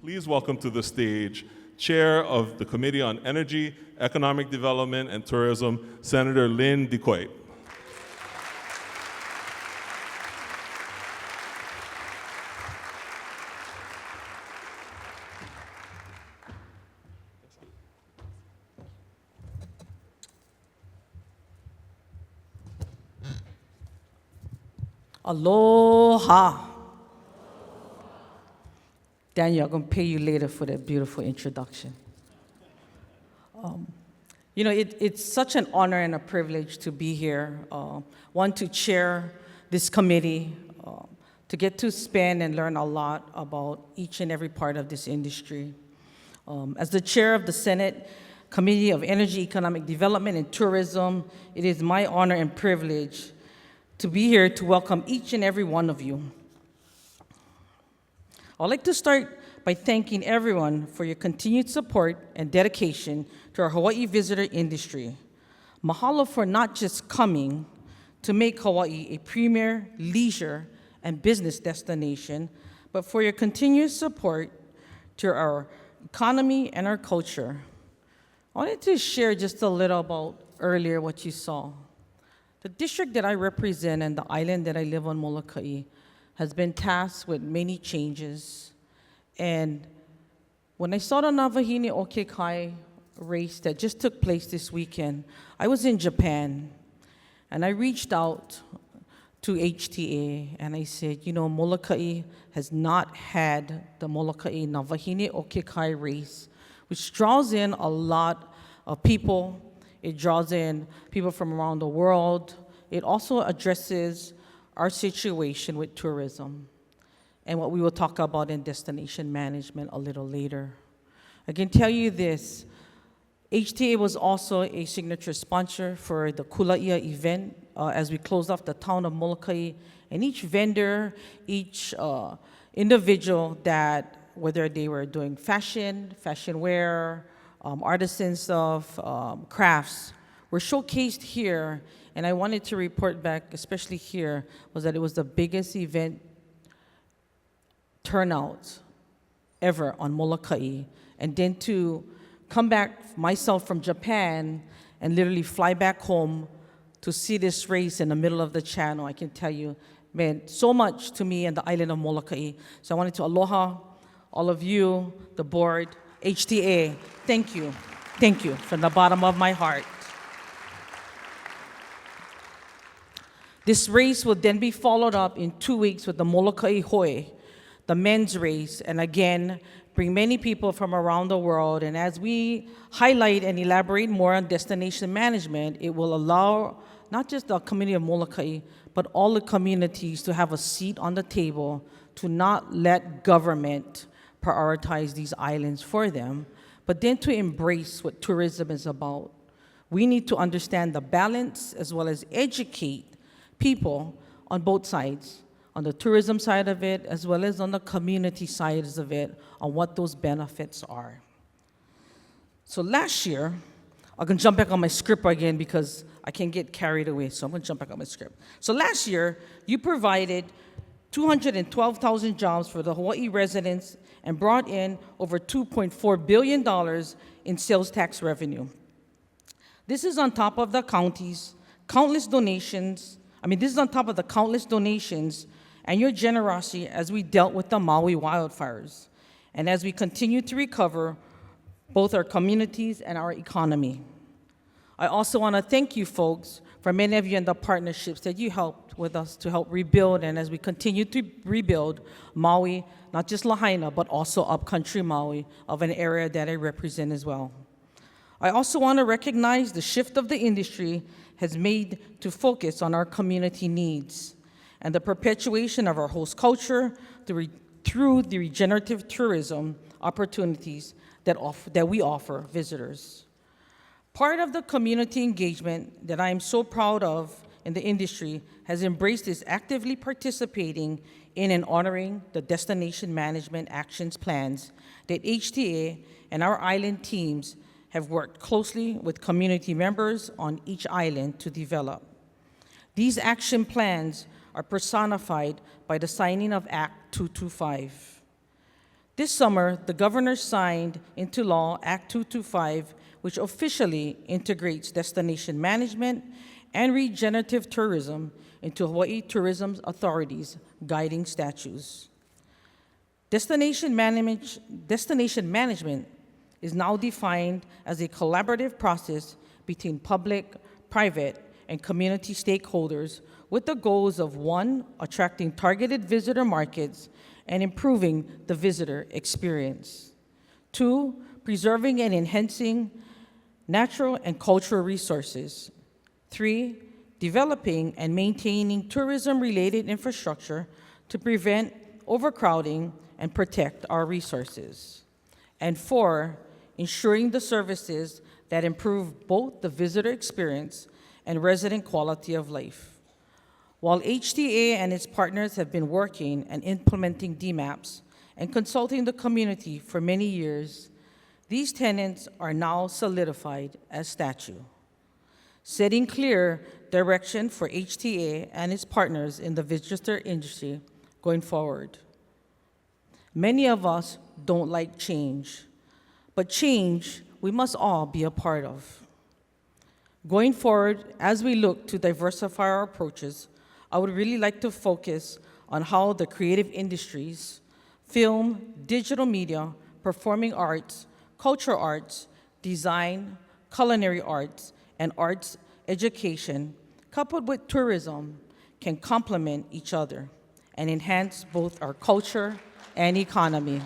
please welcome to the stage Chair of the Committee on Energy, Economic Development, and Tourism, Senator Lynn DeCoite. Aloha. Daniel, I'm going to pay you later for that beautiful introduction. You know, it's such an honor and a privilege to be here. One, to chair this committee, to get to spend and learn a lot about each and every part of this industry. As the chair of the Senate Committee of Energy, Economic Development, and Tourism, it is my honor and privilege to be here to welcome each and every one of you. I'd like to start by thanking everyone for your continued support and dedication to our Hawaii visitor industry. Mahalo for not just coming to make Hawaii a premier leisure and business destination, but for your continued support to our economy and our culture. I wanted to share just a little about earlier what you saw. The district that I represent and the island that I live on, Molokai, has been tasked with many changes. And when I saw the Navahine Okekai race that just took place this weekend, I was in Japan, and I reached out to HTA, and I said, you know, Molokai has not had the Molokai Navahine Okekai race, which draws in a lot of people. It draws in people from around the world. It also addresses our situation with tourism and what we will talk about in destination management a little later. I can tell you this, HTA was also a signature sponsor for the Kulaʻia event as we closed off the town of Molokai, and each vendor, each individual that, whether they were doing fashion wear, artisan stuff, crafts, were showcased here, and I wanted to report back, especially here, was that it was the biggest event turnout ever on Molokai, and then to come back myself from Japan and literally fly back home to see this race in the middle of the channel, I can tell you, meant so much to me and the island of Molokai. So I wanted to aloha all of you, the board, HTA, thank you from the bottom of my heart. This race will then be followed up in 2 weeks with the Molokai Hoe, the men's race, and again, bring many people from around the world. And as we highlight and elaborate more on destination management, it will allow not just the community of Molokai, but all the communities to have a seat on the table, to not let government prioritize these islands for them, but then to embrace what tourism is about. We need to understand the balance as well as educate people on both sides, on the tourism side of it as well as on the community sides of it, on what those benefits are. So last year, I'm gonna jump back on my script again because I can get carried away, so I'm gonna jump back on my script. So last year, you provided 212,000 jobs for the Hawaii residents and brought in over $2.4 billion in sales tax revenue. This is on top of the county's countless donations. This is on top of the countless donations and your generosity as we dealt with the Maui wildfires and as we continue to recover both our communities and our economy. I also want to thank you folks for many of you and the partnerships that you helped with us to help rebuild, and as we continue to rebuild Maui, not just Lahaina, but also upcountry Maui, of an area that I represent as well. I also want to recognize the shift of the industry has made to focus on our community needs and the perpetuation of our host culture through the regenerative tourism opportunities that we offer visitors. Part of the community engagement that I am so proud of in the industry has embraced is actively participating in and honoring the destination management actions plans that HTA and our island teams have worked closely with community members on each island to develop. These action plans are personified by the signing of Act 225. This summer, the governor signed into law Act 225, which officially integrates destination management and regenerative tourism into Hawaii Tourism Authority's guiding statutes. Destination management is now defined as a collaborative process between public, private, and community stakeholders with the goals of 1, attracting targeted visitor markets and improving the visitor experience. 2, preserving and enhancing natural and cultural resources. 3, developing and maintaining tourism-related infrastructure to prevent overcrowding and protect our resources. And 4, ensuring the services that improve both the visitor experience and resident quality of life. While HTA and its partners have been working and implementing DMAPs and consulting the community for many years, these tenets are now solidified as statute, setting clear direction for HTA and its partners in the visitor industry going forward. Many of us don't like change, but change we must all be a part of. Going forward, as we look to diversify our approaches, I would really like to focus on how the creative industries, film, digital media, performing arts, cultural arts, design, culinary arts, and arts education, coupled with tourism, can complement each other and enhance both our culture and economy.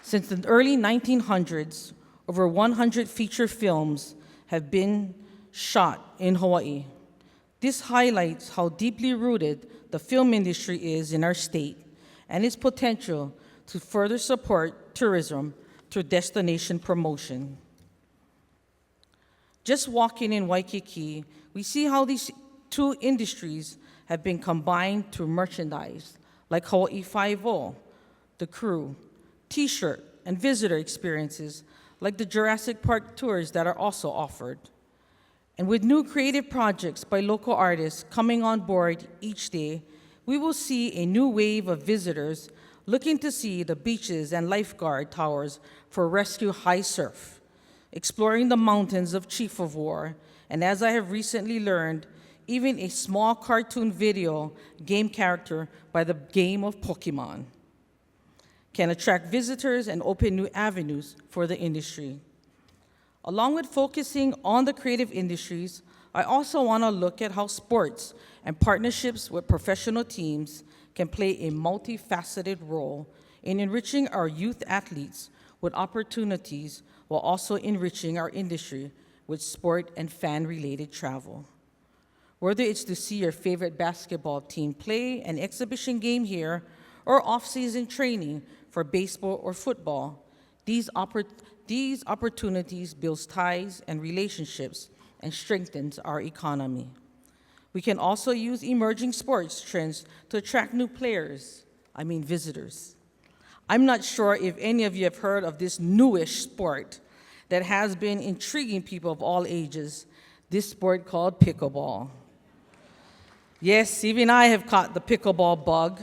Since the early 1900s, over 100 feature films have been shot in Hawaii. This highlights how deeply rooted the film industry is in our state and its potential to further support tourism through destination promotion. Just walking in Waikiki, we see how these two industries have been combined through merchandise like Hawaii 5-0, the crew, T-shirt, and visitor experiences like the Jurassic Park tours that are also offered. And with new creative projects by local artists coming on board each day, we will see a new wave of visitors looking to see the beaches and lifeguard towers for rescue high surf, exploring the mountains of Chief of War, and as I have recently learned, even a small cartoon video game character by the game of Pokemon can attract visitors and open new avenues for the industry. Along with focusing on the creative industries, I also want to look at how sports and partnerships with professional teams can play a multifaceted role in enriching our youth athletes with opportunities while also enriching our industry with sport and fan-related travel. Whether it's to see your favorite basketball team play an exhibition game here or off-season training for baseball or football, these opportunities build ties and relationships and strengthens our economy. We can also use emerging sports trends to attract new players, visitors. I'm not sure if any of you have heard of this newish sport that has been intriguing people of all ages, this sport called pickleball. Yes, even I have caught the pickleball bug.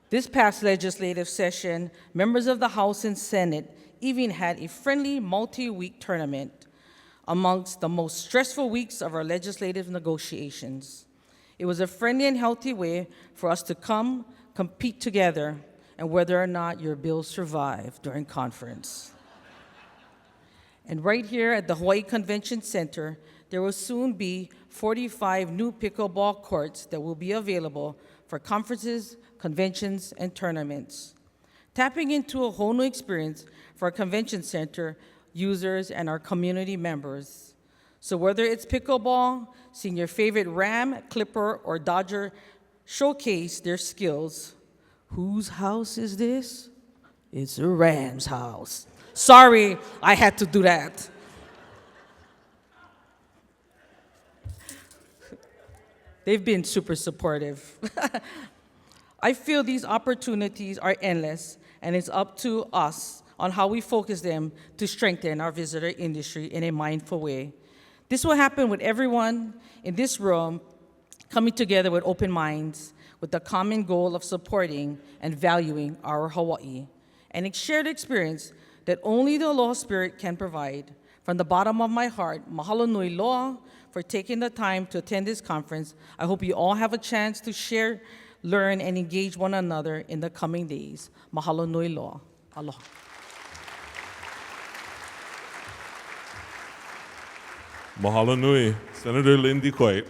This past legislative session, members of the House and Senate even had a friendly multi-week tournament amongst the most stressful weeks of our legislative negotiations. It was a friendly and healthy way for us to come, compete together, and whether or not your bills survive during conference. And right here at the Hawaii Convention Center, there will soon be 45 new pickleball courts that will be available for conferences, conventions, and tournaments, tapping into a whole new experience for our convention center users and our community members. So whether it's pickleball, seeing your favorite Ram, Clipper, or Dodger showcase their skills, whose house is this? It's a Rams house. Sorry, I had to do that. They've been super supportive. I feel these opportunities are endless, and it's up to us on how we focus them to strengthen our visitor industry in a mindful way. This will happen with everyone in this room coming together with open minds, with the common goal of supporting and valuing our Hawaii, and a shared experience that only the Aloha Spirit can provide. From the bottom of my heart, mahalo nui loa for taking the time to attend this conference. I hope you all have a chance to share, learn, and engage one another in the coming days. Mahalo nui loa. Aloha. Mahalo nui, Senator Lynn DeCoite.